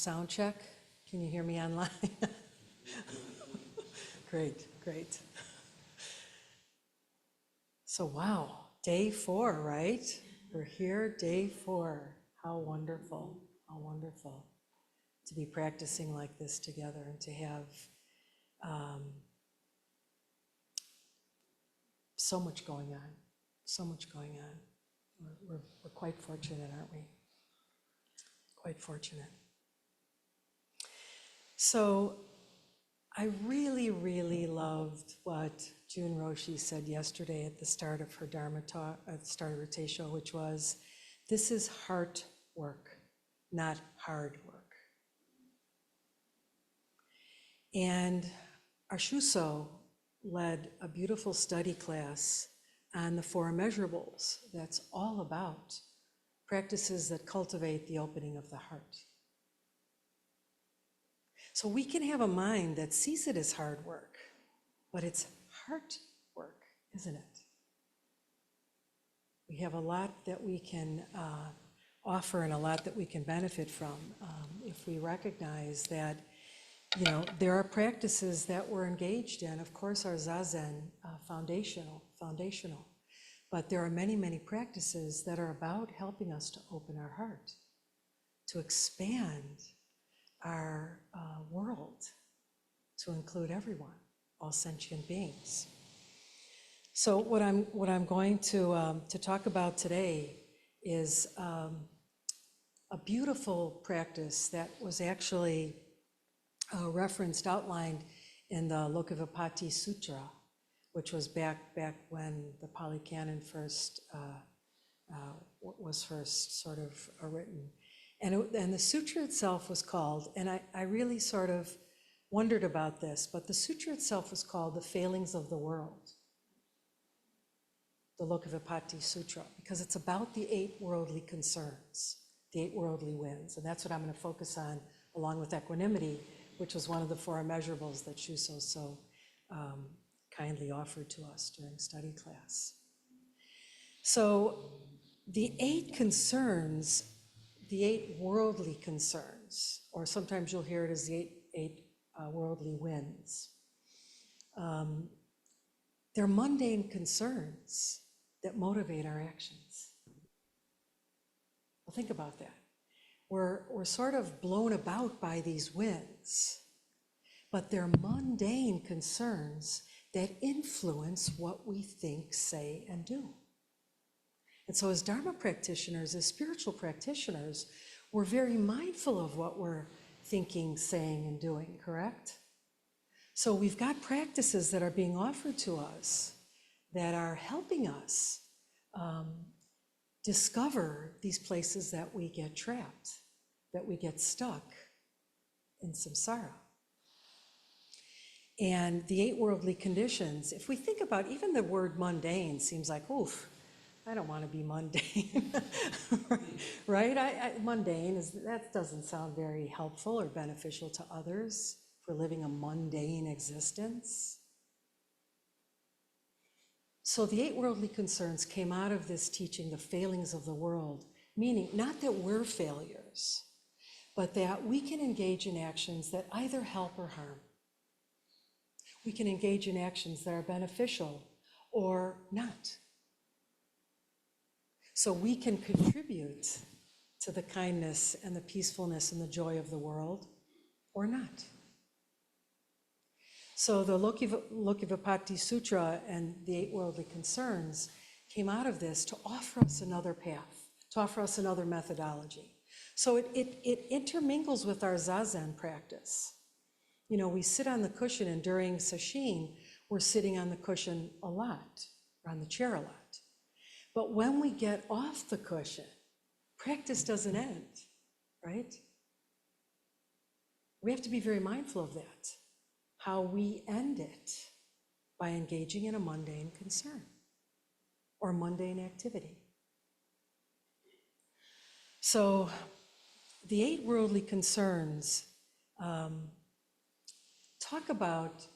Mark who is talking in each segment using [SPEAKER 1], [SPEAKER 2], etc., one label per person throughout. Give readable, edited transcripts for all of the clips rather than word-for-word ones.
[SPEAKER 1] Sound check. Can you hear me online? Great, great. So wow, day 4, right? We're here, day 4. How wonderful, how wonderful to be practicing like this together and to have so much going on, so much going on. We're quite fortunate, aren't we? Quite fortunate. So I really, really loved what June Roshi said yesterday at the start of her Dharma talk, at the start of her Teisho, which was, this is heart work, not hard work. And our Shuso led a beautiful study class on the 4 immeasurables that's all about practices that cultivate the opening of the heart. So we can have a mind that sees it as hard work, but it's heart work, isn't it? We have a lot that we can offer and a lot that we can benefit from if we recognize that, you know, there are practices that we're engaged in. Of course, our Zazen, foundational, but there are many, many practices that are about helping us to open our heart, to expand our world, to include everyone, all sentient beings. So what I'm going to talk about today is a beautiful practice that was actually referenced, outlined in the Lokavipatti Sutra, which was back when the Pali Canon was first sort of written. And the sutra itself was called, and I really sort of wondered about this, but the sutra itself was called The Failings of the World, the Lokavipatti Sutra, because it's about the 8 worldly concerns, the 8 worldly winds, and that's what I'm going to focus on, along with equanimity, which was one of the 4 immeasurables that Shuso so kindly offered to us during study class. So the 8 concerns, the 8 worldly concerns, or sometimes you'll hear it as the 8 worldly winds. They're mundane concerns that motivate our actions. Well, think about that. We're sort of blown about by these winds, but they're mundane concerns that influence what we think, say, and do. And so as Dharma practitioners, as spiritual practitioners, we're very mindful of what we're thinking, saying, and doing, correct? So we've got practices that are being offered to us that are helping us discover these places that we get trapped, that we get stuck in samsara. And the 8 worldly conditions, if we think about even the word mundane, seems like, oof, I don't want to be mundane, right? Mundane, that doesn't sound very helpful or beneficial to others for living a mundane existence. So the 8 worldly concerns came out of this teaching, the failings of the world, meaning not that we're failures, but that we can engage in actions that either help or harm. We can engage in actions that are beneficial or not. So we can contribute to the kindness and the peacefulness and the joy of the world or not. So the Lokavipatti Sutra and the 8 worldly concerns came out of this to offer us another path, to offer us another methodology. So it intermingles with our Zazen practice. You know, we sit on the cushion, and during Sesshin, we're sitting on the cushion a lot, or on the chair a lot. But when we get off the cushion, practice doesn't end, right? We have to be very mindful of that, how we end it by engaging in a mundane concern or mundane activity. So the 8 worldly concerns talk about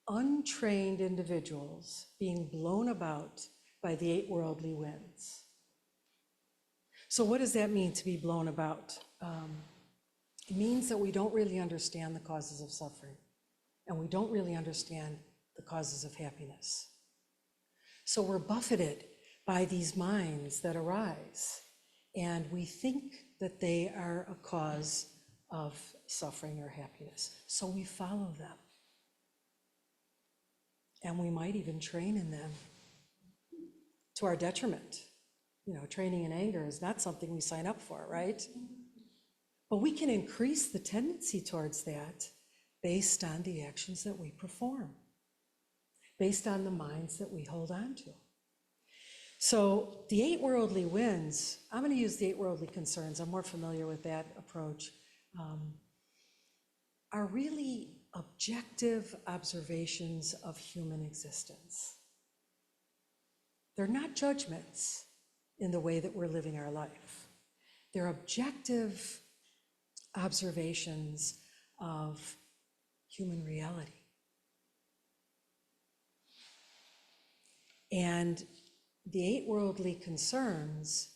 [SPEAKER 1] untrained individuals being blown about by the 8 worldly winds. So what does that mean, to be blown about? It means that we don't really understand the causes of suffering, and we don't really understand the causes of happiness. So we're buffeted by these minds that arise, and we think that they are a cause of suffering or happiness. So we follow them. And we might even train in them to our detriment. Training in anger is not something we sign up for, right? But we can increase the tendency towards that based on the actions that we perform, based on the minds that we hold on to. So the 8 worldly winds, I'm going to use the 8 worldly concerns, I'm more familiar with that approach, are really objective observations of human existence. They're not judgments in the way that we're living our life. They're objective observations of human reality. And the 8 worldly concerns,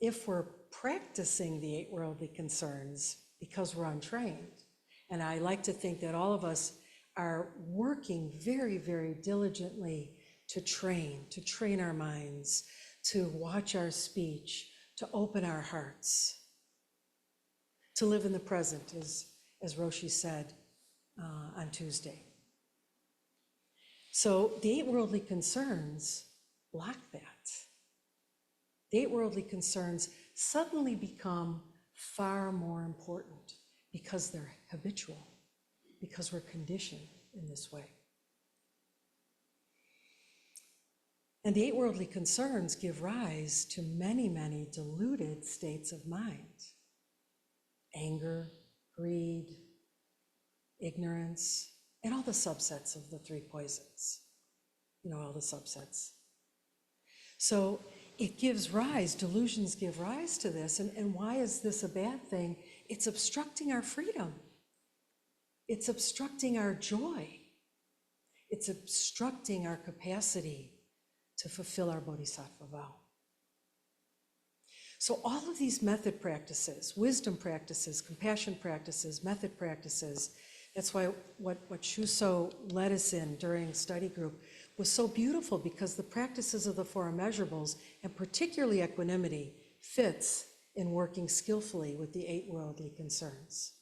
[SPEAKER 1] if we're practicing the 8 worldly concerns because we're untrained, and I like to think that all of us are working very, very diligently to train our minds, to watch our speech, to open our hearts, to live in the present, as Roshi said on Tuesday. So the 8 worldly concerns block that. The 8 worldly concerns suddenly become far more important because they're habitual, because we're conditioned in this way. And the 8 worldly concerns give rise to many, many deluded states of mind. Anger, greed, ignorance, and all the subsets of the 3 poisons. All the subsets. So it gives rise, delusions give rise to this. And why is this a bad thing? It's obstructing our freedom. It's obstructing our joy. It's obstructing our capacity to fulfill our bodhisattva vow. So all of these method practices, wisdom practices, compassion practices, method practices, that's why what Shuso led us in during study group was so beautiful, because the practices of the 4 immeasurables, and particularly equanimity, fits in working skillfully with the 8 worldly concerns.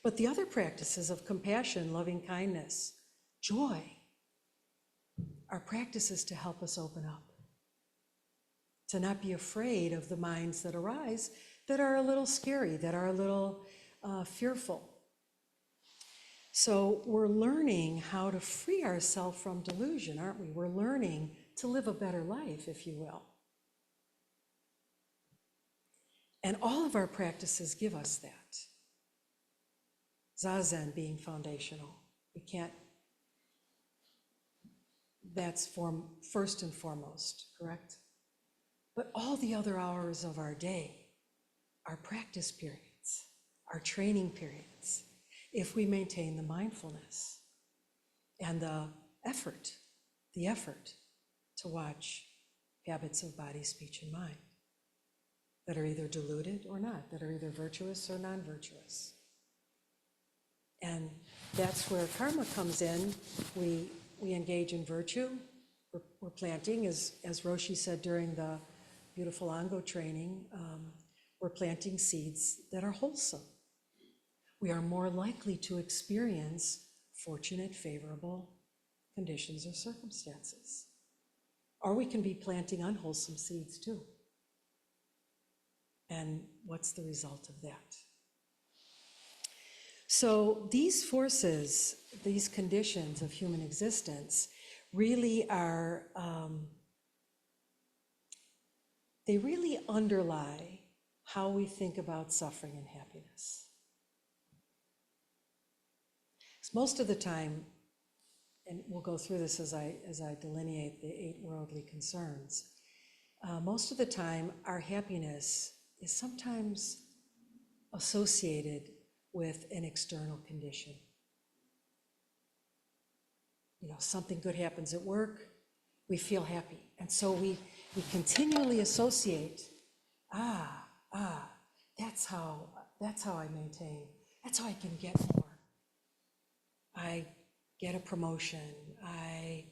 [SPEAKER 1] But the other practices of compassion, loving kindness, joy, are practices to help us open up, to not be afraid of the minds that arise that are a little scary, that are a little fearful. So we're learning how to free ourselves from delusion, aren't we? We're learning to live a better life, if you will. And all of our practices give us that. Zazen being foundational. That's first and foremost, correct? But all the other hours of our day are practice periods, are training periods, if we maintain the mindfulness and the effort to watch habits of body, speech, and mind that are either deluded or not, that are either virtuous or non-virtuous. And that's where karma comes in. We engage in virtue. We're planting, as Roshi said during the beautiful Ango training, we're planting seeds that are wholesome. We are more likely to experience fortunate, favorable conditions or circumstances. Or we can be planting unwholesome seeds too. And what's the result of that? So these forces, these conditions of human existence really are, they really underlie how we think about suffering and happiness. Because most of the time, and we'll go through this as I delineate the 8 worldly concerns, most of the time our happiness is sometimes associated with an external condition. Something good happens at work, we feel happy. And so we continually associate, that's how That's how I maintain. That's how I can get more. I get a promotion. I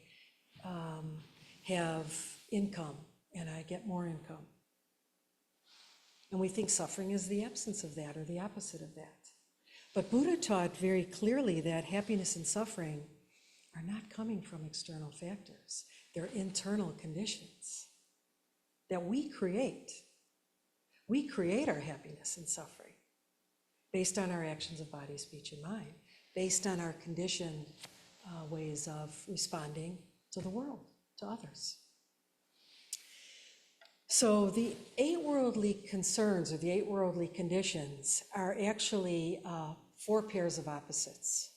[SPEAKER 1] have income, and I get more income. And we think suffering is the absence of that or the opposite of that. But Buddha taught very clearly that happiness and suffering are not coming from external factors. They're internal conditions that we create. We create our happiness and suffering based on our actions of body, speech, and mind, based on our conditioned ways of responding to the world, to others. So the 8 worldly concerns or the 8 worldly conditions are actually 4 pairs of opposites.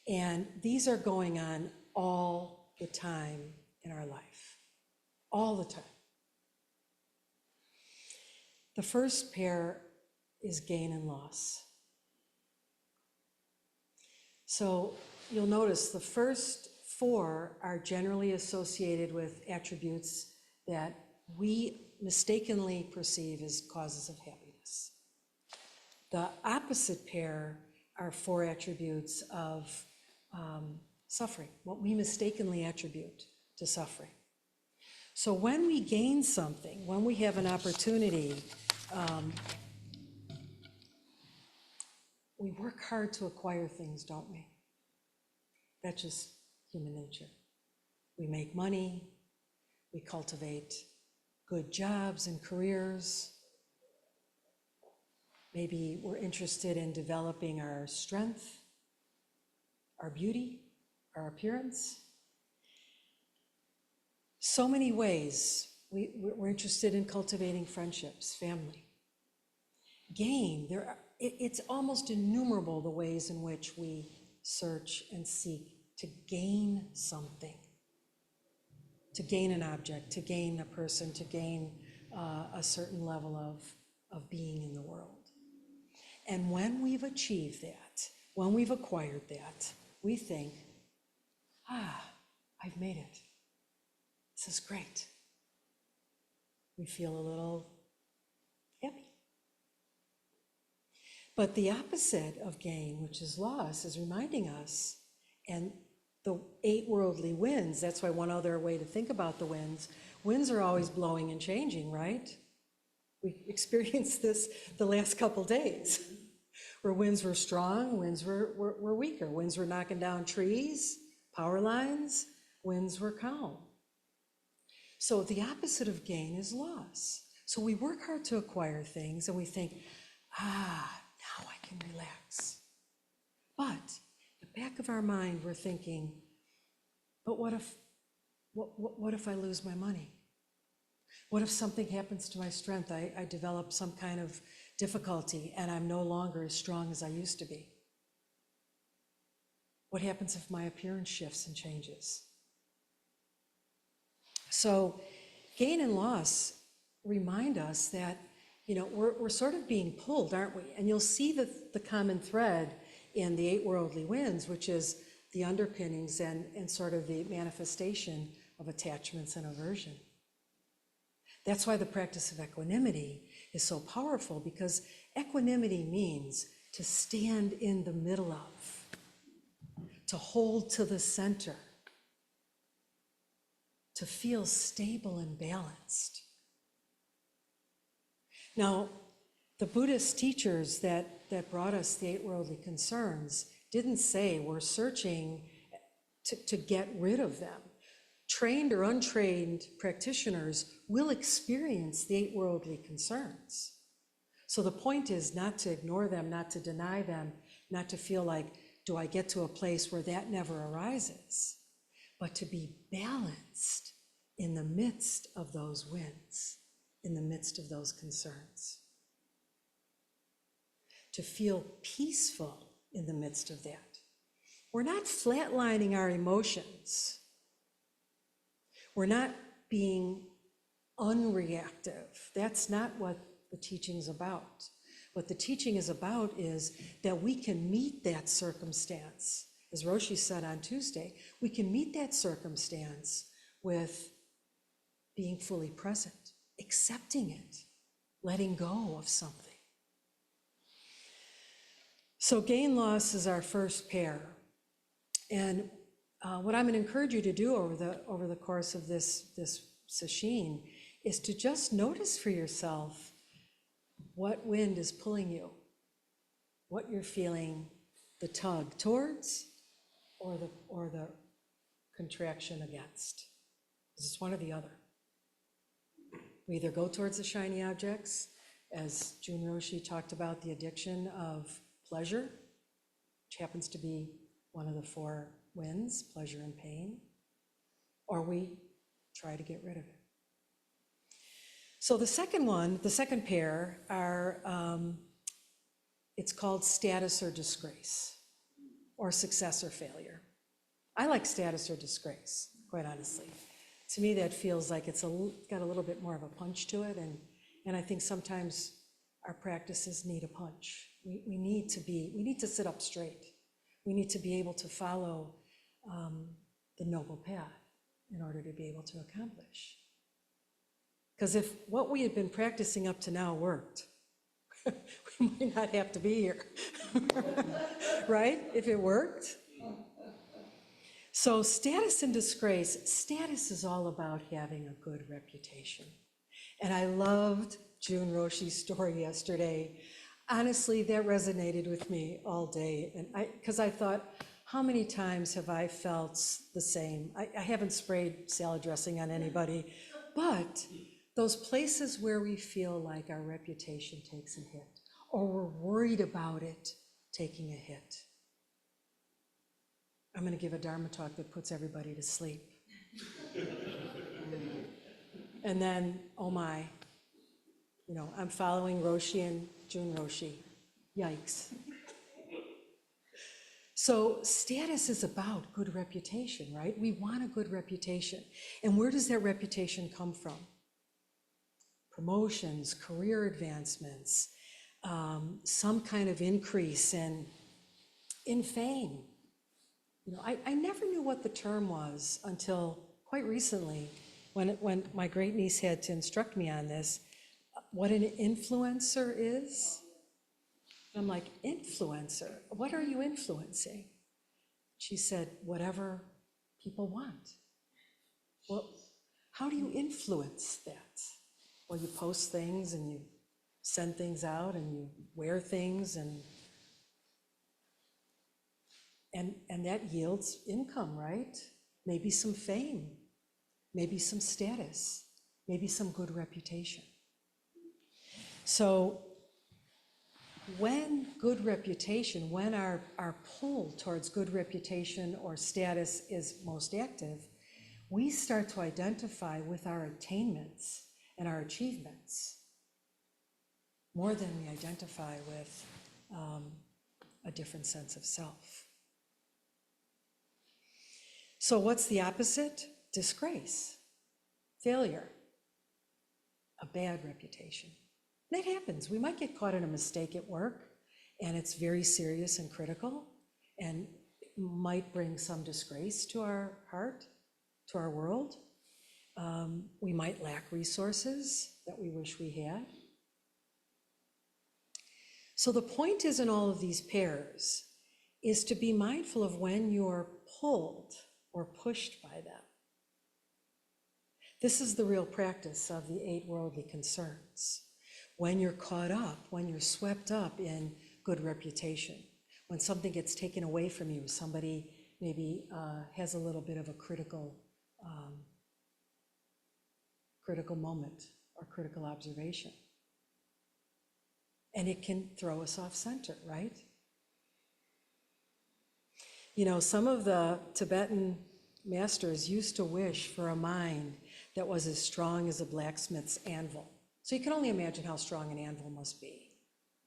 [SPEAKER 1] And these are going on all the time in our life, all the time. The first pair is gain and loss. So you'll notice the first 4 are generally associated with attributes that we mistakenly perceive as causes of happiness. The opposite pair are 4 attributes of suffering, what we mistakenly attribute to suffering. So when we gain something, when we have an opportunity, we work hard to acquire things, don't we? That's just human nature. We make money, we cultivate good jobs and careers. Maybe we're interested in developing our strength, our beauty, our appearance. So many ways we're interested in cultivating friendships, family. Gain, it's almost innumerable the ways in which we search and seek to gain something, to gain an object, to gain a person, to gain a certain level of being in the world. And when we've achieved that, when we've acquired that, we think, I've made it. This is great. We feel a little happy. But the opposite of gain, which is loss, is reminding us, and the 8 worldly winds, that's why one other way to think about the winds are always blowing and changing, right? We experienced this the last couple days, where winds were strong, winds were weaker, winds were knocking down trees, power lines, winds were calm. So the opposite of gain is loss. So we work hard to acquire things and we think, now I can relax. But the back of our mind, we're thinking, but what if I lose my money? What if something happens to my strength? I develop some kind of difficulty and I'm no longer as strong as I used to be. What happens if my appearance shifts and changes? So gain and loss remind us that, we're sort of being pulled, aren't we? And you'll see the common thread in the 8 worldly winds, which is the underpinnings and sort of the manifestation of attachments and aversion. That's why the practice of equanimity is so powerful, because equanimity means to stand in the middle of, to hold to the center, to feel stable and balanced. Now, the Buddhist teachers that brought us the 8 worldly concerns didn't say we're searching to get rid of them. Trained or untrained practitioners will experience the 8 worldly concerns. So the point is not to ignore them, not to deny them, not to feel like, do I get to a place where that never arises? But to be balanced in the midst of those winds, in the midst of those concerns. To feel peaceful in the midst of that. We're not flatlining our emotions. We're not being unreactive. That's not what the teaching is about. What the teaching is about is that we can meet that circumstance. As Roshi said on Tuesday, we can meet that circumstance with being fully present, accepting it, letting go of something. So gain loss is our first pair. And what I'm going to encourage you to do over the course of this Sesshin is to just notice for yourself what wind is pulling you, what you're feeling the tug towards or the contraction against. Because it's one or the other. We either go towards the shiny objects, as Jun Roshi talked about the addiction of pleasure, which happens to be one of the four winds, pleasure and pain, or we try to get rid of it. So the second pair are, it's called status or disgrace, or success or failure. I like status or disgrace, quite honestly. To me, that feels like it's got a little bit more of a punch to it, and I think sometimes our practices need a punch. We need to sit up straight. We need to be able to follow the noble path in order to be able to accomplish. Because if what we had been practicing up to now worked, we might not have to be here, right? If it worked. So status and disgrace, status is all about having a good reputation. And I loved Jun Roshi's story yesterday. Honestly, that resonated with me all day. And because I thought, how many times have I felt the same? I haven't sprayed salad dressing on anybody, but those places where we feel like our reputation takes a hit, or we're worried about it taking a hit. I'm going to give a Dharma talk that puts everybody to sleep. And then, oh my, I'm following Roshi and Jun Roshi. Yikes. So status is about good reputation, right? We want a good reputation. And where does that reputation come from? Promotions, career advancements, some kind of increase in fame. I never knew what the term was until quite recently when my great niece had to instruct me on this, what an influencer is. I'm like, influencer? What are you influencing? She said, whatever people want. Well, how do you influence that? Well, you post things and you send things out and you wear things and that yields income, right? Maybe some fame, maybe some status, maybe some good reputation. So when good reputation, when our pull towards good reputation or status is most active, we start to identify with our attainments and our achievements more than we identify with a different sense of self. So what's the opposite? Disgrace, failure, a bad reputation. That happens. We might get caught in a mistake at work, and it's very serious and critical, and might bring some disgrace to our heart, to our world. We might lack resources that we wish we had. So the point is in all of these pairs is to be mindful of when you're pulled or pushed by them. This is the real practice of the 8 worldly concerns. When you're caught up, when you're swept up in good reputation, when something gets taken away from you, somebody maybe has a little bit of a critical moment or critical observation. And it can throw us off center, right? Some of the Tibetan masters used to wish for a mind that was as strong as a blacksmith's anvil. So you can only imagine how strong an anvil must be.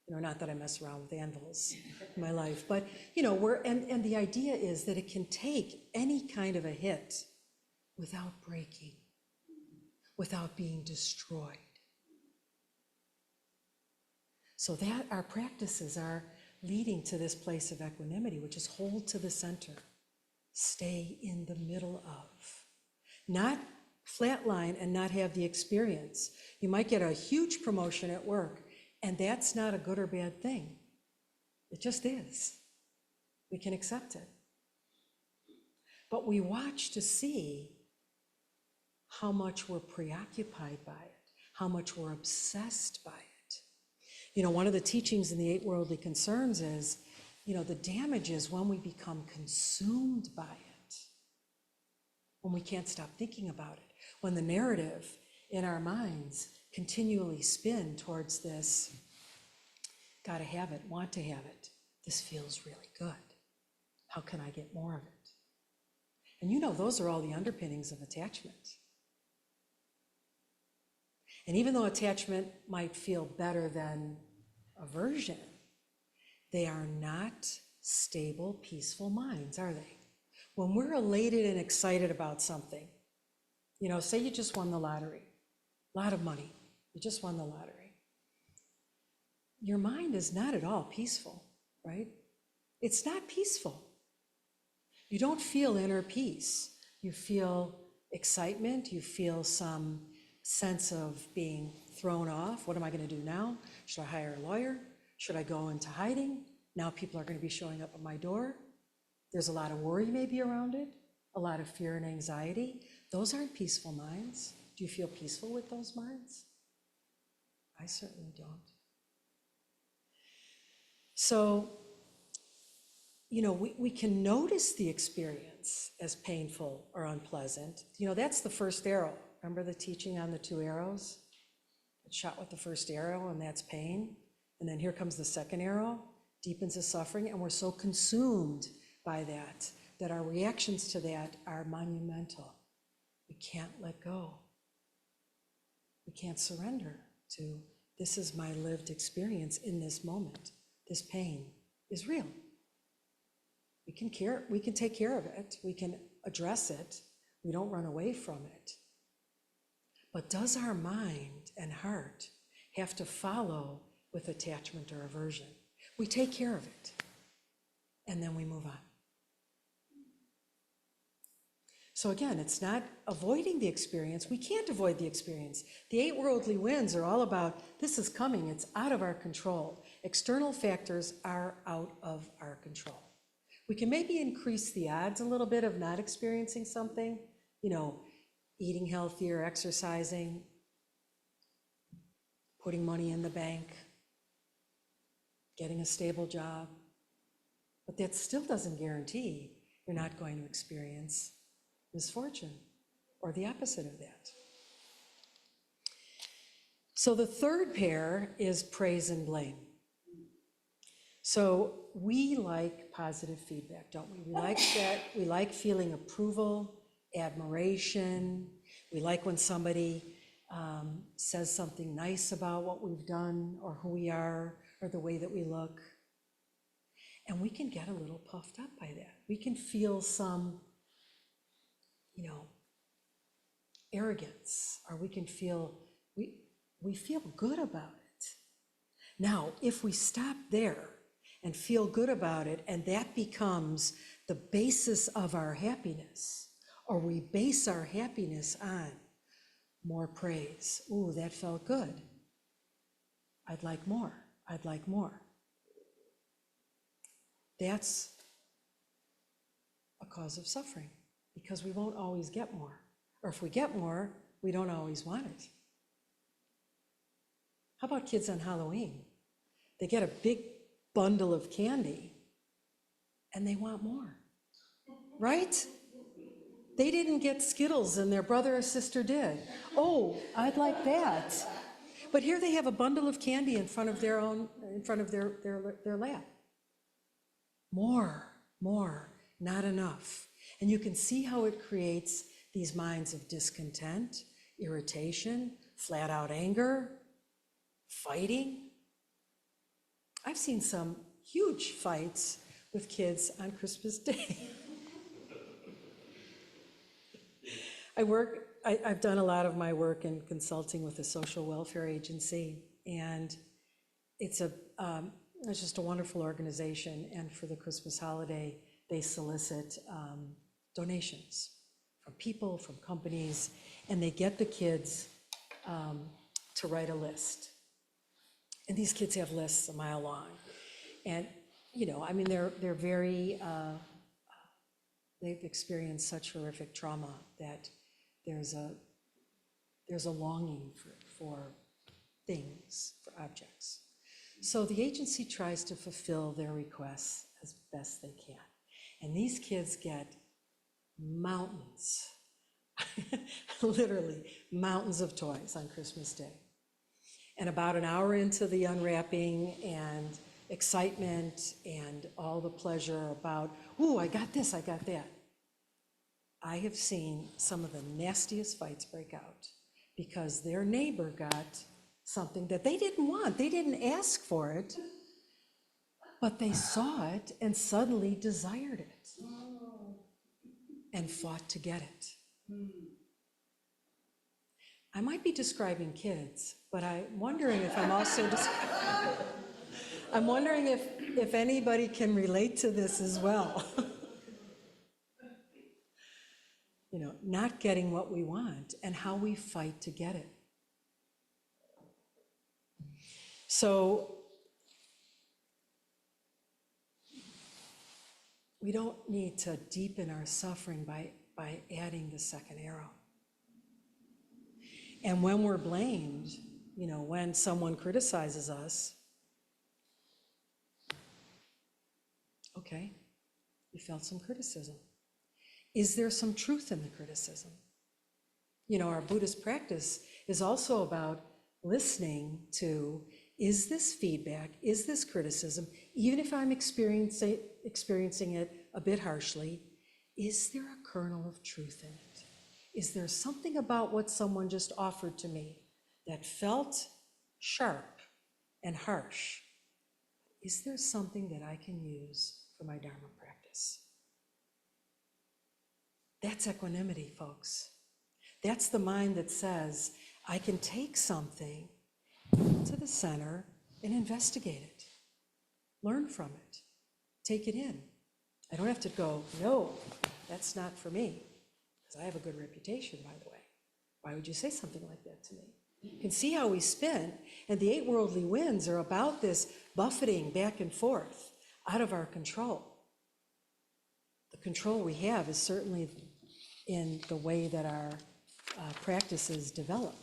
[SPEAKER 1] Not that I mess around with anvils in my life, but and the idea is that it can take any kind of a hit without breaking, without being destroyed. So that our practices are leading to this place of equanimity, which is hold to the center, stay in the middle of, not flatline and not have the experience. You might get a huge promotion at work, and that's not a good or bad thing. It just is. We can accept it. But we watch to see how much we're preoccupied by it, how much we're obsessed by it. You know, one of the teachings in the 8 Worldly Concerns is, you know, the damage is when we become consumed by it, when we can't stop thinking about it, when the narrative in our minds continually spin towards this, gotta have it, want to have it, this feels really good. How can I get more of it? And you know, those are all the underpinnings of attachment. And even though attachment might feel better than aversion, they are not stable, peaceful minds, are they? When we're elated and excited about something, you know, say you just won the lottery, a lot of money, you just won the lottery. Your mind is not at all peaceful, right? It's not peaceful. You don't feel inner peace. You feel excitement, you feel some sense of being thrown off. What am I going to do now? Should I hire a lawyer? Should I go into hiding? Now people are going to be showing up at my door. There's a lot of worry maybe around it, a lot of fear and anxiety. Those aren't peaceful minds. Do you feel peaceful with those minds? I certainly don't. So, you know, we can notice the experience as painful or unpleasant. You know, that's the first arrow. Remember the teaching on the 2 arrows? It's shot with the first arrow, and that's pain. And then here comes the second arrow, deepens the suffering, and we're so consumed by that, that our reactions to that are monumental. We can't let go. We can't surrender to, this is my lived experience in this moment. This pain is real. We can take care of it. We can address it. We don't run away from it. But does our mind and heart have to follow with attachment or aversion? We take care of it, and then we move on. So again, it's not avoiding the experience. We can't avoid the experience. The 8 worldly winds are all about, this is coming, it's out of our control. External factors are out of our control. We can maybe increase the odds a little bit of not experiencing something, you know, eating healthier, exercising, putting money in the bank, getting a stable job. But that still doesn't guarantee you're not going to experience misfortune or the opposite of that. So the third pair is praise and blame. So we like positive feedback, don't we? We like that. We like feeling approval, admiration. We like when somebody says something nice about what we've done or who we are or the way that we look. And we can get a little puffed up by that. We can feel some, you know, arrogance, or we can feel, we feel good about it. Now, if we stop there and feel good about it, and that becomes the basis of our happiness, or we base our happiness on more praise. Ooh, that felt good. I'd like more. I'd like more. That's a cause of suffering, because we won't always get more. Or if we get more, we don't always want it. How about kids on Halloween? They get a big bundle of candy and they want more, right? They didn't get Skittles and their brother or sister did. Oh, I'd like that. But here they have a bundle of candy in front of their lap. More, not enough. And you can see how it creates these minds of discontent, irritation, flat out anger, fighting. I've seen some huge fights with kids on Christmas Day. I've done a lot of my work in consulting with a social welfare agency, and it's just a wonderful organization. And for the Christmas holiday, they solicit donations from people, from companies, and they get the kids to write a list. And these kids have lists a mile long. And I mean, they're very, they've experienced such horrific trauma that there's a longing for things, for objects. So the agency tries to fulfill their requests as best they can. And these kids get mountains, literally mountains of toys on Christmas Day. And about an hour into the unwrapping and excitement and all the pleasure about, ooh, I got this, I got that, I have seen some of the nastiest fights break out because their neighbor got something that they didn't want. They didn't ask for it, but they saw it and suddenly desired it and fought to get it. I might be describing kids, but I'm wondering if I'm also I'm wondering if anybody can relate to this as well. Not getting what we want and how we fight to get it. So we don't need to deepen our suffering by adding the second arrow. And when we're blamed, when someone criticizes us, okay, you felt some criticism. Is there some truth in the criticism? Our Buddhist practice is also about listening to, is this feedback, is this criticism, even if I'm experiencing it a bit harshly, is there a kernel of truth in it? Is there something about what someone just offered to me that felt sharp and harsh? Is there something that I can use for my Dharma practice? That's equanimity, folks. That's the mind that says, I can take something to the center and investigate it, learn from it, take it in. I don't have to go, no, that's not for me, because I have a good reputation, by the way. Why would you say something like that to me? You can see how we spin, and the 8 worldly winds are about this buffeting back and forth, out of our control. The control we have is certainly in the way that our practices develop.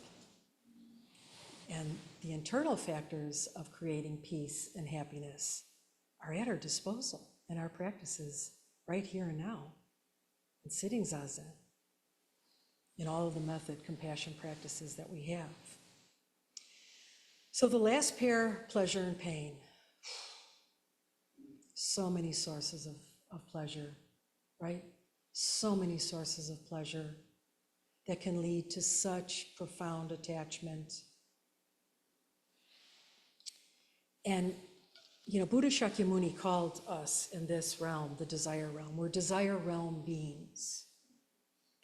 [SPEAKER 1] And the internal factors of creating peace and happiness are at our disposal in our practices right here and now, in sitting zazen, in all of the method compassion practices that we have. So the last pair, pleasure and pain. So many sources of pleasure, right? So many sources of pleasure that can lead to such profound attachment. And, Buddha Shakyamuni called us in this realm, the desire realm. We're desire realm beings.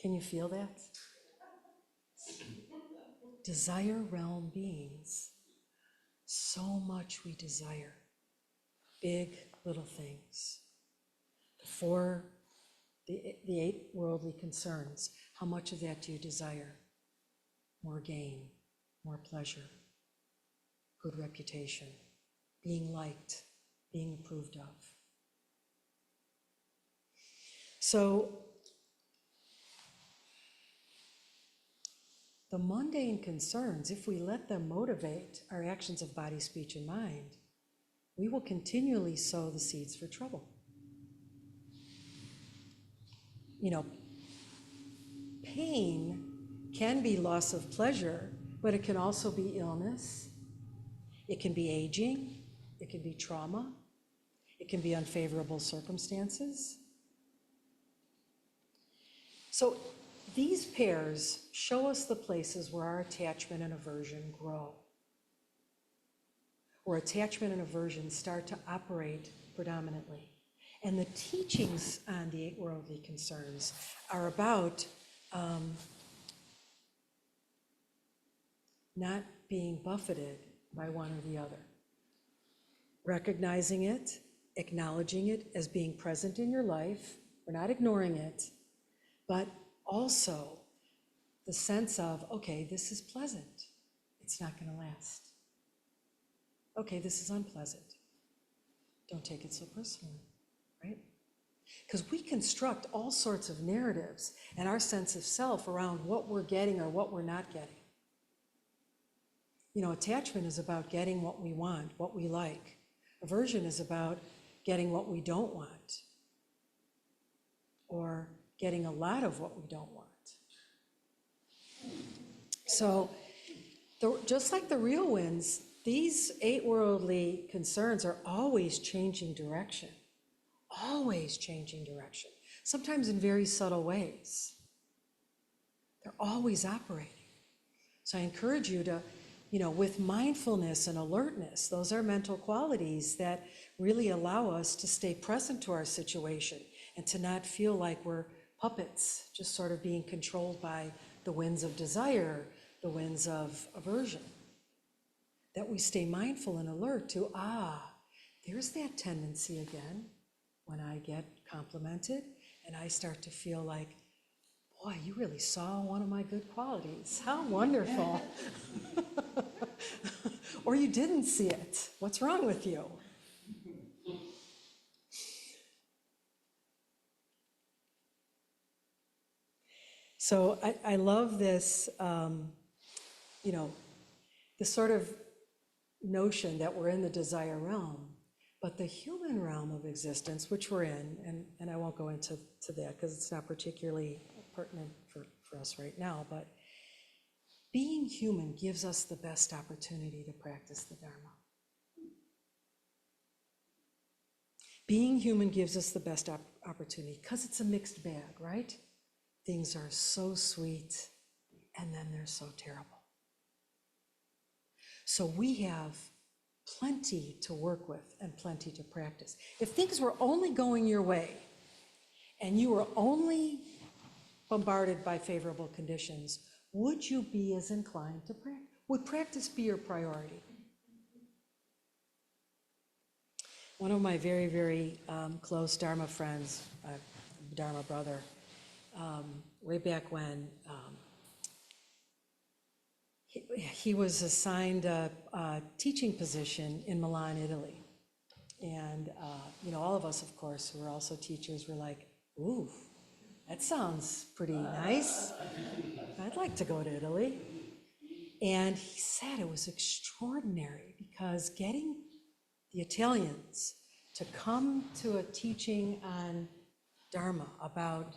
[SPEAKER 1] Can you feel that? Desire realm beings. So much we desire. Big, little things. The 8 worldly concerns, how much of that do you desire? More gain, more pleasure, good reputation, being liked, being approved of. So the mundane concerns, if we let them motivate our actions of body, speech, and mind, we will continually sow the seeds for trouble. Pain can be loss of pleasure, but it can also be illness. It can be aging. It can be trauma. It can be unfavorable circumstances. So these pairs show us the places where our attachment and aversion grow, where attachment and aversion start to operate predominantly. And the teachings on the 8 worldly concerns are about not being buffeted by one or the other. Recognizing it, acknowledging it as being present in your life. We're not ignoring it, but also the sense of, okay, this is pleasant. It's not going to last. Okay, this is unpleasant. Don't take it so personally, right? Because we construct all sorts of narratives and our sense of self around what we're getting or what we're not getting. You know, attachment is about getting what we want, what we like. Aversion is about getting what we don't want, or getting a lot of what we don't want. So, just like the real winds, these 8 worldly concerns are always changing direction. Always changing direction, sometimes in very subtle ways. They're always operating. So I encourage you to, you know, with mindfulness and alertness, those are mental qualities that really allow us to stay present to our situation and to not feel like we're puppets, just sort of being controlled by the winds of desire, the winds of aversion. That we stay mindful and alert to, there's that tendency again. When I get complimented and I start to feel like, boy, you really saw one of my good qualities. How wonderful. Or you didn't see it. What's wrong with you? So I love this, you know, this sort of notion that we're in the desire realm. But the human realm of existence, which we're in, and I won't go into that because it's not particularly pertinent for us right now, but being human gives us the best opportunity to practice the Dharma. Being human gives us the best opportunity because it's a mixed bag, right? Things are so sweet and then they're so terrible. So we have plenty to work with and plenty to practice. If things were only going your way and you were only bombarded by favorable conditions, would you be as inclined to practice? Would practice be your priority? One of my very, very close Dharma friends, Dharma brother, way back when, he was assigned a teaching position in Milan, Italy. And, you know, all of us, of course, who were also teachers were like, ooh, that sounds pretty nice. I'd like to go to Italy. And he said it was extraordinary because getting the Italians to come to a teaching on Dharma about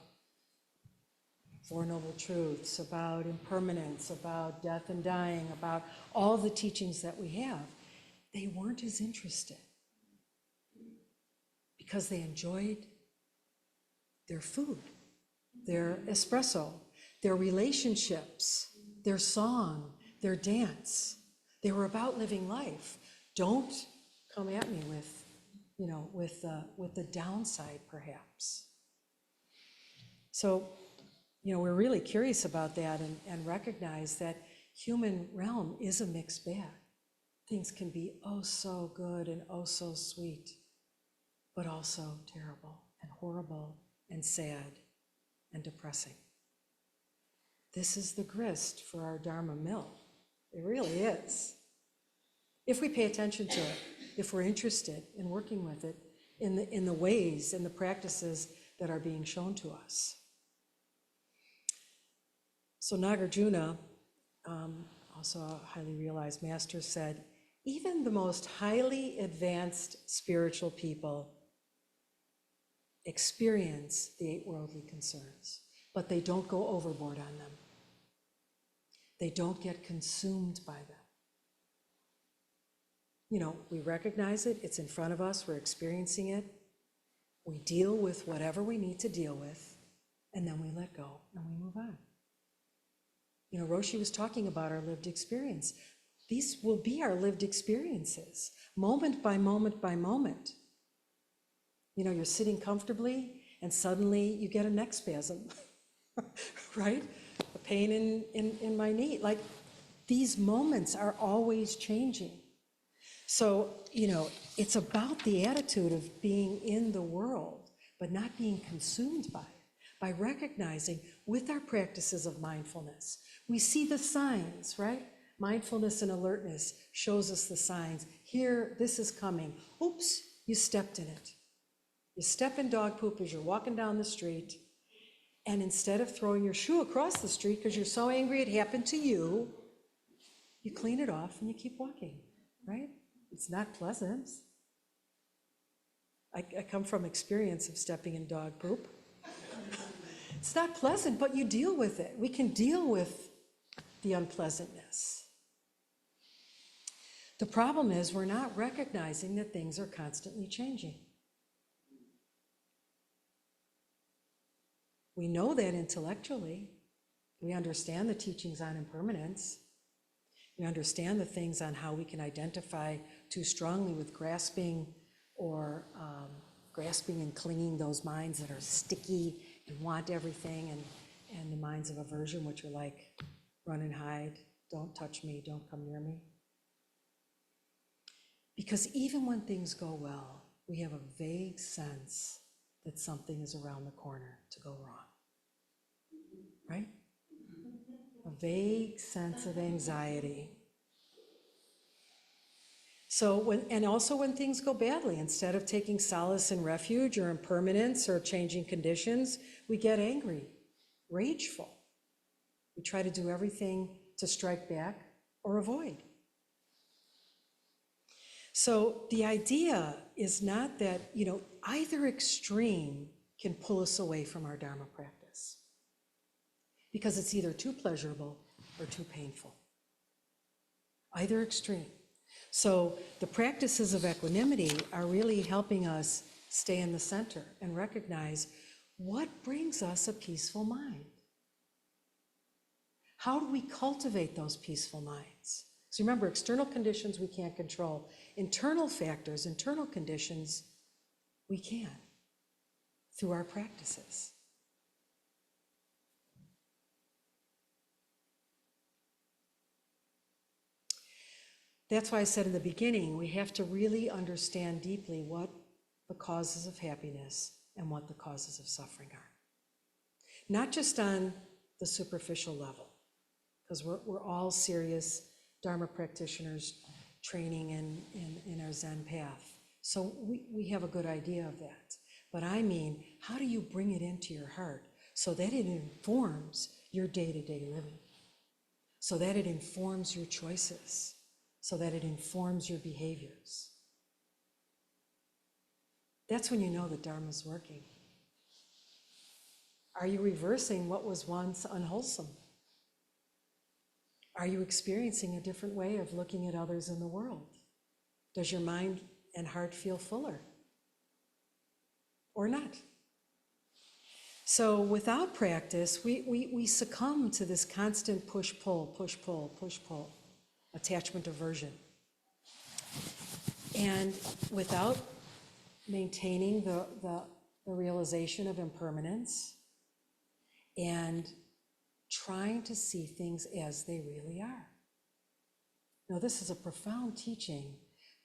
[SPEAKER 1] Four Noble Truths, about impermanence, about death and dying, about all the teachings that we have, they weren't as interested because they enjoyed their food, their espresso, their relationships, their song, their dance. They were about living life. Don't come at me with, you know, with the downside, perhaps. So, you know, we're really curious about that and recognize that human realm is a mixed bag. Things can be oh so good and oh so sweet, but also terrible and horrible and sad and depressing. This is the grist for our Dharma mill. It really is. If we pay attention to it, if we're interested in working with it in the ways and the practices that are being shown to us. So Nagarjuna, also a highly realized master, said, even the most highly advanced spiritual people experience the 8 worldly concerns, but they don't go overboard on them. They don't get consumed by them. You know, we recognize it, it's in front of us, we're experiencing it. We deal with whatever we need to deal with, and then we let go and we move on. You know, Roshi was talking about our lived experience. These will be our lived experiences, moment by moment by moment. You know, you're sitting comfortably and suddenly you get a neck spasm, right? A pain in my knee. Like, these moments are always changing. So, you know, it's about the attitude of being in the world, but not being consumed by it, by recognizing with our practices of mindfulness, we see the signs, right? Mindfulness and alertness shows us the signs. Here, this is coming. Oops, You stepped in it. You step in dog poop as you're walking down the street, and instead of throwing your shoe across the street because you're so angry it happened to you, you clean it off and you keep walking, right? It's not pleasant. I come from experience of stepping in dog poop. It's not pleasant, but you deal with it. We can deal with the unpleasantness. The problem is we're not recognizing that things are constantly changing. We know that intellectually. We understand the teachings on impermanence. We understand the things on how we can identify too strongly with grasping or grasping and clinging, those minds that are sticky and want everything, and the minds of aversion, which are like, run and hide, don't touch me, don't come near me. Because even when things go well, we have a vague sense that something is around the corner to go wrong, right? A vague sense of anxiety. So and also when things go badly, instead of taking solace in refuge or impermanence or changing conditions, we get angry, rageful. We try to do everything to strike back or avoid. So the idea is not that, either extreme can pull us away from our Dharma practice, because it's either too pleasurable or too painful. Either extreme. So the practices of equanimity are really helping us stay in the center and recognize what brings us a peaceful mind. How do we cultivate those peaceful minds? So remember, external conditions we can't control. Internal factors, internal conditions, we can through our practices. That's why I said in the beginning, we have to really understand deeply what the causes of happiness and what the causes of suffering are. Not just on the superficial level, because we're all serious Dharma practitioners training in our Zen path. So we have a good idea of that. But I mean, how do you bring it into your heart so that it informs your day-to-day living, so that it informs your choices, so that it informs your behaviors? That's when you know that Dharma's working. Are you reversing what was once unwholesome? Are you experiencing a different way of looking at others in the world? Does your mind and heart feel fuller or not? So without practice, we succumb to this constant push-pull, push-pull, push-pull, attachment aversion. And without maintaining the realization of impermanence and trying to see things as they really are. Now, this is a profound teaching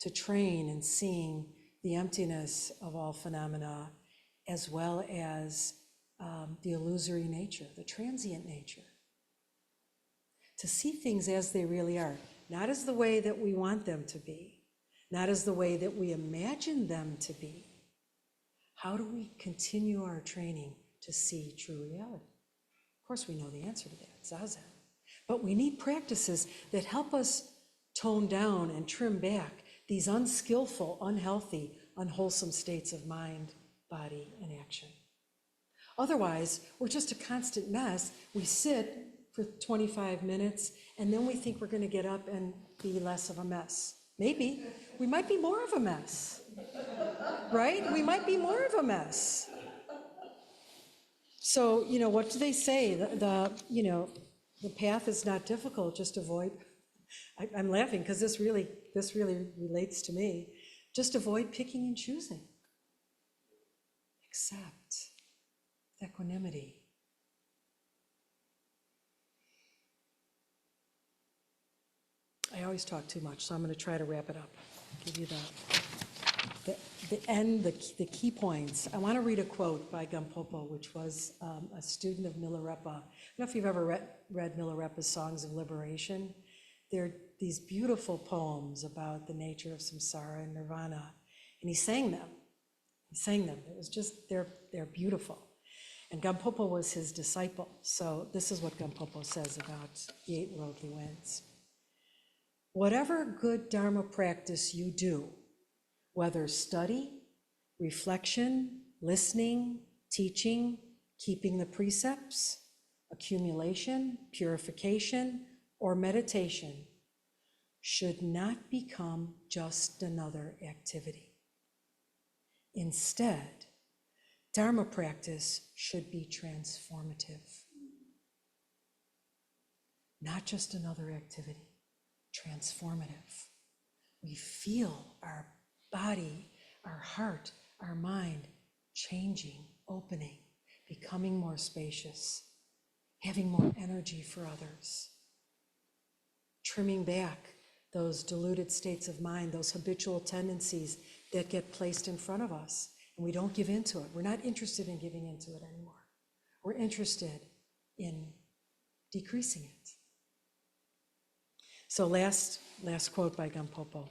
[SPEAKER 1] to train in seeing the emptiness of all phenomena, as well as the illusory nature, the transient nature. To see things as they really are, not as the way that we want them to be, not as the way that we imagine them to be. How do we continue our training to see true reality? Of course, we know the answer to that, Zazen. But we need practices that help us tone down and trim back these unskillful, unhealthy, unwholesome states of mind, body, and action. Otherwise, we're just a constant mess. We sit for 25 minutes, and then we think we're going to get up and be less of a mess. Maybe. We might be more of a mess, right? We might be more of a mess. So, what do they say? The path is not difficult, just avoid. I'm laughing because this really relates to me. Just avoid picking and choosing. Accept equanimity. I always talk too much, so I'm going to try to wrap it up. Give you the key points. I want to read a quote by Gampopo, which was a student of Milarepa. I don't know if you've ever read Milarepa's Songs of Liberation. They're these beautiful poems about the nature of samsara and nirvana. And he sang them. He sang them. It was just, they're beautiful. And Gampopo was his disciple. So this is what Gampopo says about the 8 worldly winds. Whatever good Dharma practice you do, whether study, reflection, listening, teaching, keeping the precepts, accumulation, purification, or meditation, should not become just another activity. Instead, Dharma practice should be transformative. Not just another activity, transformative. We feel our body, our heart, our mind changing, opening, becoming more spacious, having more energy for others, trimming back those diluted states of mind, those habitual tendencies that get placed in front of us, and we don't give into it. We're not interested in giving into it anymore. We're interested in decreasing it. So last quote by Gampopo.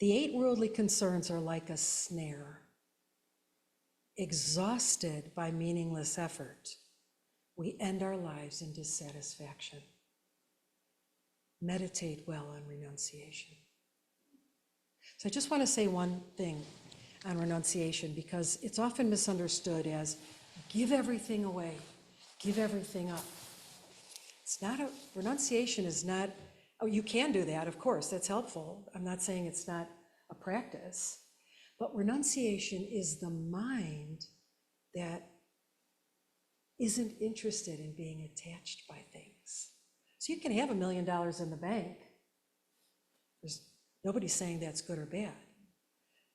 [SPEAKER 1] The 8 worldly concerns are like a snare. Exhausted by meaningless effort, we end our lives in dissatisfaction. Meditate well on renunciation. So I just want to say one thing on renunciation, because it's often misunderstood as give everything away, give everything up. It's not renunciation is not, oh, you can do that, of course, that's helpful. I'm not saying it's not a practice, but renunciation is the mind that isn't interested in being attached by things. So you can have $1 million in the bank. Nobody's saying that's good or bad,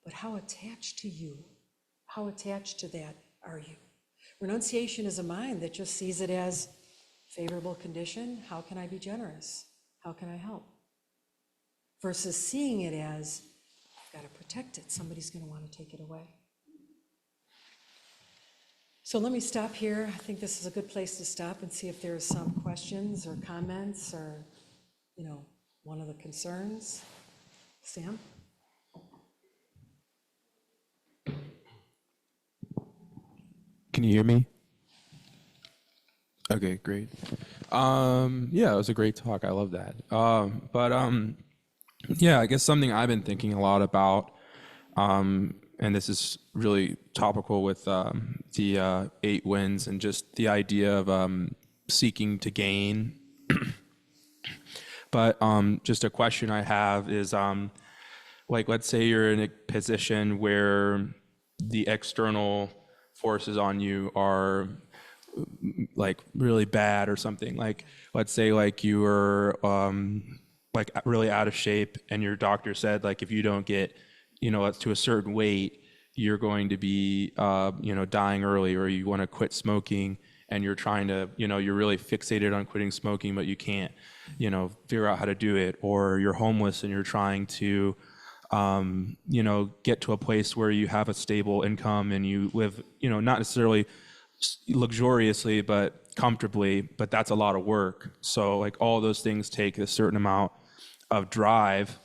[SPEAKER 1] but how attached to you, how attached to that are you? Renunciation is a mind that just sees it as favorable condition. How can I be generous? How can I help? Versus seeing it as, I've got to protect it. Somebody's going to want to take it away. So let me stop here. I think this is a good place to stop and see if there are some questions or comments or, one of the concerns. Sam?
[SPEAKER 2] Can you hear me? Okay, great. Yeah, it was a great talk. I love that. Yeah, I guess something I've been thinking a lot about, and this is really topical with the 8 wins and just the idea of seeking to gain. But just a question I have is, let's say you're in a position where the external forces on you are really bad or something. Let's say you were really out of shape, and your doctor said if you don't get to a certain weight, you're going to be dying early, or you want to quit smoking, and you're trying to you're really fixated on quitting smoking, but you can't figure out how to do it. Or you're homeless and you're trying to get to a place where you have a stable income and you live not necessarily luxuriously but comfortably, but that's a lot of work. So all those things take a certain amount of drive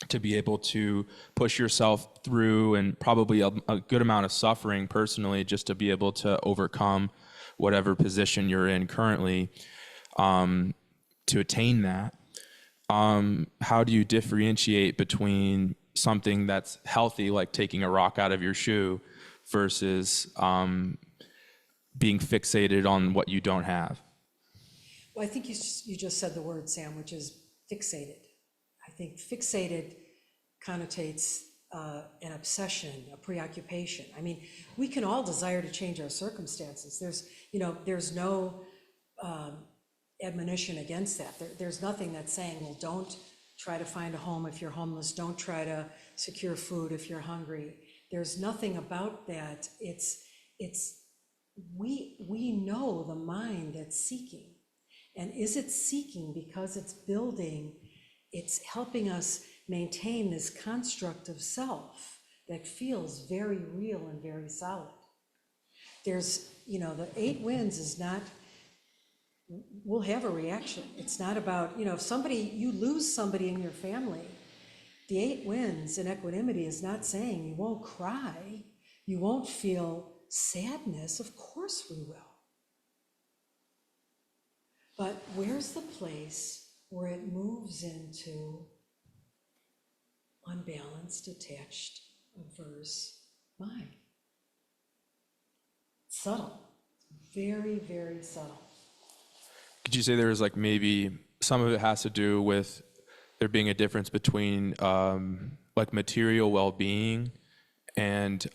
[SPEAKER 2] to be able to push yourself through, and probably a good amount of suffering personally, just to be able to overcome whatever position you're in currently, to attain that. How do you differentiate between something that's healthy, like taking a rock out of your shoe, versus being fixated on what you don't have?
[SPEAKER 1] Well, I think you just said the word, Sam, which is fixated. I think fixated connotates an obsession, a preoccupation. I mean, we can all desire to change our circumstances. There's no admonition against that. There's nothing that's saying, well, don't try to find a home if you're homeless. Don't try to secure food if you're hungry. There's nothing about that. We know the mind that's seeking. And is it seeking because it's helping us maintain this construct of self that feels very real and very solid. There's, the 8 wins is not, we'll have a reaction. It's not about, if you lose somebody in your family, The 8 winds in equanimity is not saying you won't cry, you won't feel sadness. Of course we will. But where's the place where it moves into unbalanced, attached, averse mind? Subtle, very, very subtle.
[SPEAKER 2] Could you say there was like maybe some of it has to do with there being a difference between like material well-being and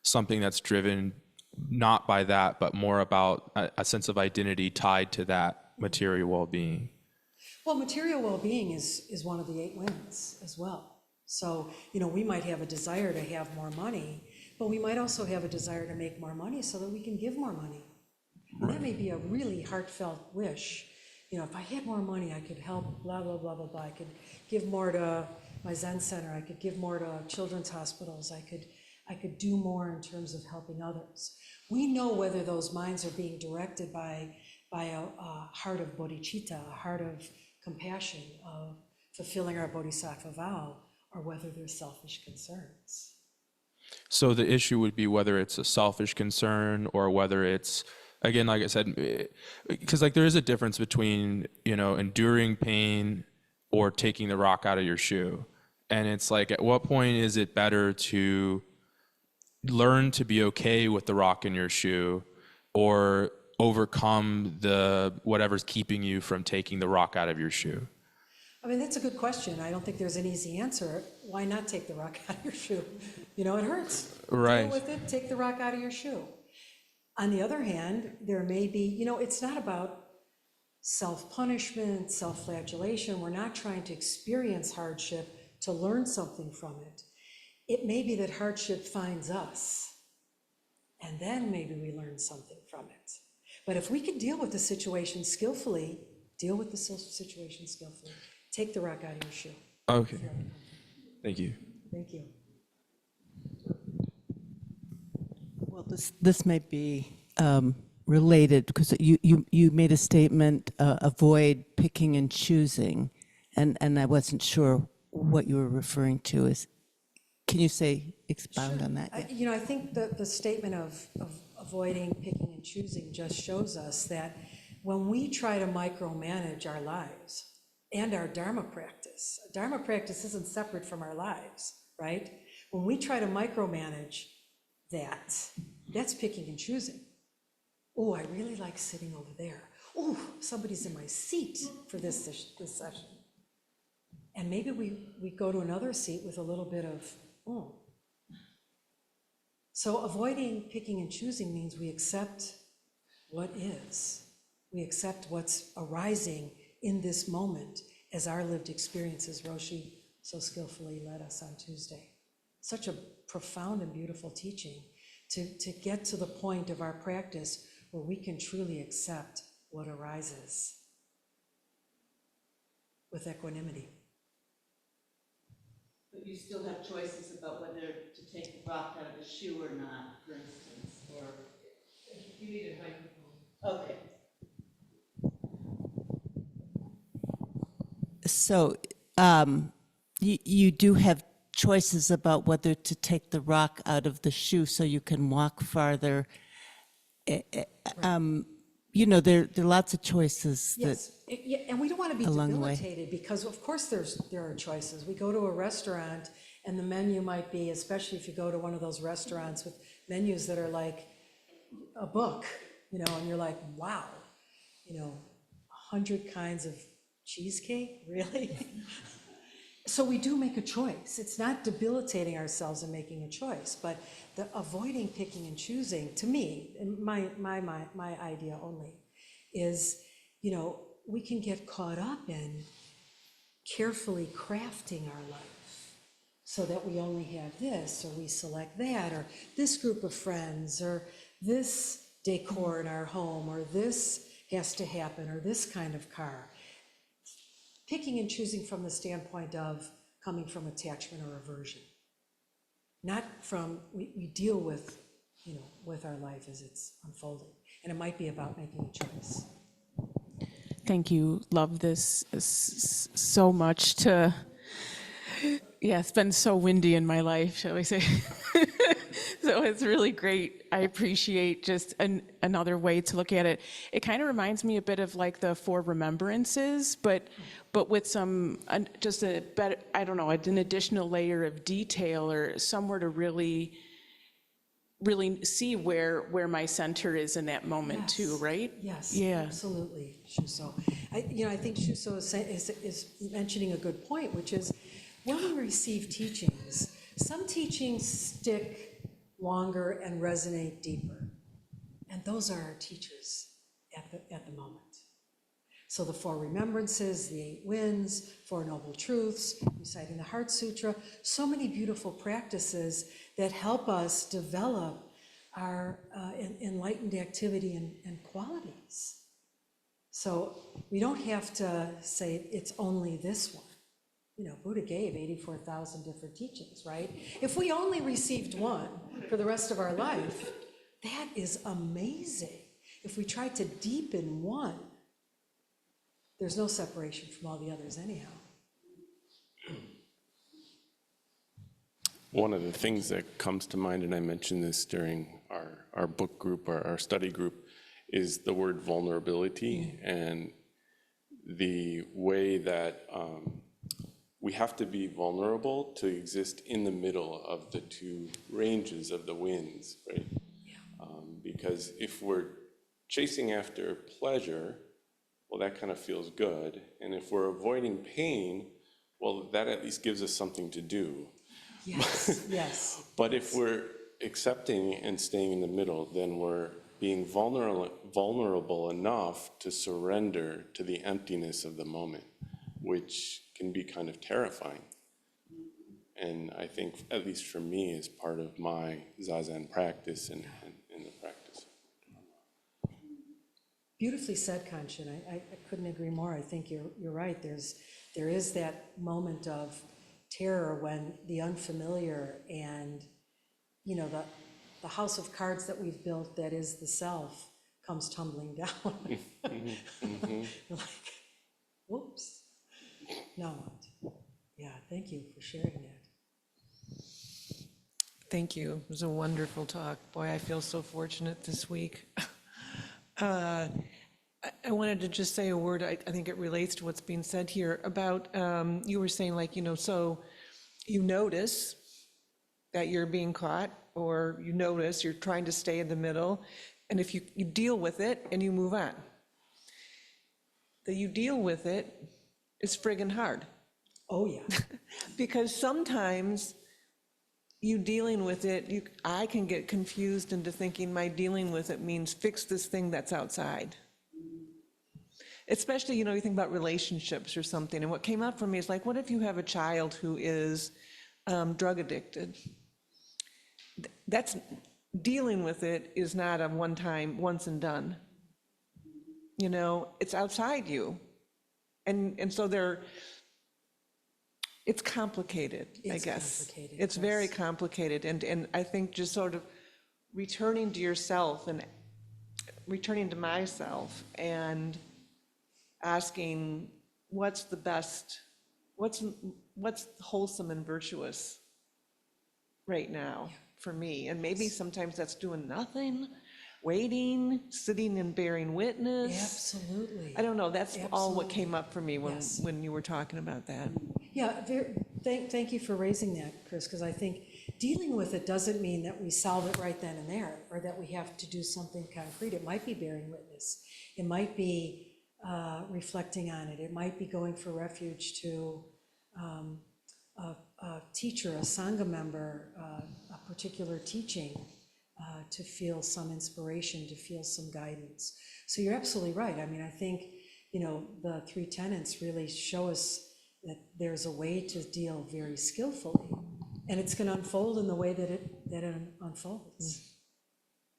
[SPEAKER 2] something that's driven not by that, but more about a sense of identity tied to that material well-being?
[SPEAKER 1] Well, material well-being is one of the 8 winds as well. So, we might have a desire to have more money, but we might also have a desire to make more money so that we can give more money. And that may be a really heartfelt wish. If I had more money, I could help, blah, blah, blah, blah, blah. I could give more to my Zen center. I could give more to children's hospitals. I could do more in terms of helping others. We know whether those minds are being directed by a heart of bodhicitta, a heart of compassion, of fulfilling our bodhisattva vow, or whether they're selfish concerns.
[SPEAKER 2] So the issue would be whether it's a selfish concern or whether it's, again, like I said, because like there is a difference between, enduring pain or taking the rock out of your shoe. And it's like, at what point is it better to learn to be okay with the rock in your shoe or overcome the whatever's keeping you from taking the rock out of your shoe?
[SPEAKER 1] I mean, that's a good question. I don't think there's an easy answer. Why not take the rock out of your shoe? It hurts.
[SPEAKER 2] Right.
[SPEAKER 1] Deal with it, take the rock out of your shoe. On the other hand, there may be, it's not about self-punishment, self-flagellation. We're not trying to experience hardship to learn something from it. It may be that hardship finds us, and then maybe we learn something from it. But if we can deal with the situation skillfully, take the rock out of your shoe.
[SPEAKER 2] Okay. Thank you.
[SPEAKER 1] Thank you.
[SPEAKER 3] Well, this may be related because you made a statement, avoid picking and choosing, and I wasn't sure what you were referring to. Can you expound on that?
[SPEAKER 1] Yeah. I think the statement of avoiding picking and choosing just shows us that when we try to micromanage our lives and our Dharma practice isn't separate from our lives, right? When we try to micromanage that's picking and choosing. Oh, I really like sitting over there. Oh, somebody's in my seat for this session. And maybe we go to another seat with a little bit of, oh. So avoiding picking and choosing means we accept what is. We accept what's arising in this moment as our lived experiences. Roshi so skillfully led us on Tuesday. Such a profound and beautiful teaching to get to the point of our practice where we can truly accept what arises with equanimity.
[SPEAKER 4] But you still have choices about whether to take the rock out of the shoe or not, for instance, or... You need a microphone. Okay.
[SPEAKER 3] So you do have choices about whether to take the rock out of the shoe so you can walk farther. There are lots of choices.
[SPEAKER 1] Yes, and we don't want to be
[SPEAKER 3] along the way.
[SPEAKER 1] debilitated because of course there are choices. We go to a restaurant and the menu might be, especially if you go to one of those restaurants with menus that are like a book, and you're like, wow, 100 kinds of cheesecake, really? So we do make a choice. It's not debilitating ourselves in making a choice, but the avoiding picking and choosing, to me, and my idea only, is, we can get caught up in carefully crafting our life so that we only have this, or we select that, or this group of friends, or this decor in our home, or this has to happen, or this kind of car. Picking and choosing from the standpoint of coming from attachment or aversion. Not from, we deal with, with our life as it's unfolding. And it might be about making a choice.
[SPEAKER 5] Thank you. Love this so much. To Yeah, it's been so windy in my life, shall we say. So it's really great. I appreciate just another way to look at it. It kind of reminds me a bit of like the Four Remembrances, but with some, just a better, I don't know, an additional layer of detail or somewhere to really see where my center is in that moment too,
[SPEAKER 1] Yes.
[SPEAKER 5] right?
[SPEAKER 1] Yes,
[SPEAKER 5] Yeah.
[SPEAKER 1] absolutely, Shuso. I think Shuso is mentioning a good point, which is when we receive teachings, some teachings stick longer and resonate deeper. And those are our teachers at the moment. So the Four Remembrances, the Eight Winds, Four Noble Truths, reciting the Heart Sutra, so many beautiful practices that help us develop our enlightened activity and qualities. So we don't have to say it's only this one. Buddha gave 84,000 different teachings, right? If we only received one for the rest of our life, that is amazing. If we try to deepen one, there's no separation from all the others anyhow.
[SPEAKER 6] One of the things that comes to mind, and I mentioned this during our book group, our study group, is the word vulnerability and the way that we have to be vulnerable to exist in the middle of the two ranges of the winds, right? Because if we're chasing after pleasure, well, that kind of feels good. And if we're avoiding pain, well, that at least gives us something to do.
[SPEAKER 1] Yes, yes.
[SPEAKER 6] But if we're accepting and staying in the middle, then we're being vulnerable enough to surrender to the emptiness of the moment, which can be kind of terrifying. And I think, at least for me, is part of my Zazen practice and the practice.
[SPEAKER 1] Beautifully said, Kanchan. I couldn't agree more. I think you're right. There is that moment of terror when the unfamiliar and the house of cards that we've built, that is the self, comes tumbling down. Like, whoops. No. Yeah, thank you for sharing that.
[SPEAKER 7] Thank you. It was a wonderful talk. Boy, I feel so fortunate this week. I wanted to just say a word. I think it relates to what's being said here about, you were saying so you notice that you're being caught, or you notice you're trying to stay in the middle, and if you deal with it and you move on. That you deal with it is friggin' hard.
[SPEAKER 1] Oh, yeah.
[SPEAKER 7] Because sometimes you dealing with it, I can get confused into thinking my dealing with it means fix this thing that's outside. Especially, you think about relationships or something, and what came up for me is like, what if you have a child who is drug addicted? That's dealing with it is not a one-time, once and done. It's outside you. And so it's complicated, I guess.
[SPEAKER 1] Complicated,
[SPEAKER 7] It's
[SPEAKER 1] yes.
[SPEAKER 7] very complicated. And I think just sort of returning to yourself and returning to myself and asking what's the best, what's wholesome and virtuous right now for me. And maybe sometimes that's doing nothing, waiting, sitting and bearing witness.
[SPEAKER 1] Absolutely.
[SPEAKER 7] I don't know, that's all what
[SPEAKER 1] Absolutely.
[SPEAKER 7] came up for me
[SPEAKER 1] Yes.
[SPEAKER 7] when you were talking about that.
[SPEAKER 1] Yeah, thank you for raising that, Chris, because I think dealing with it doesn't mean that we solve it right then and there, or that we have to do something concrete. It might be bearing witness. It might be reflecting on it. It might be going for refuge to a teacher, a Sangha member, a particular teaching, to feel some inspiration, to feel some guidance. So you're absolutely right. I mean, I think, the three tenets really show us that there's a way to deal very skillfully, and it's going to unfold in the way that it unfolds,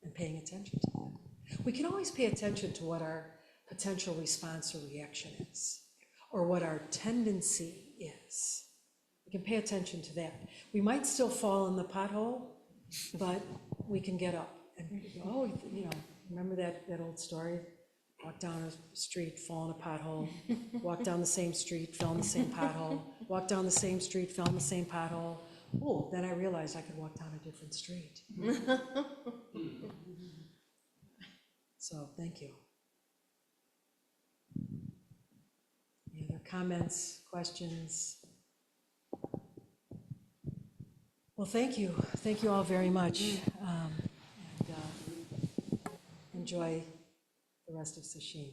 [SPEAKER 1] and paying attention to that. We can always pay attention to what our potential response or reaction is, or what our tendency is. We can pay attention to that. We might still fall in the pothole, but we can get up and go, remember that old story? walk down a street, fall in a pothole, walk down the same street, fell in the same pothole, walk down the same street, fell in the same pothole. Oh, then I realized I could walk down a different street. So, thank you. Any other comments, questions? Well, thank you. Thank you all very much. And enjoy the rest of Sesshin.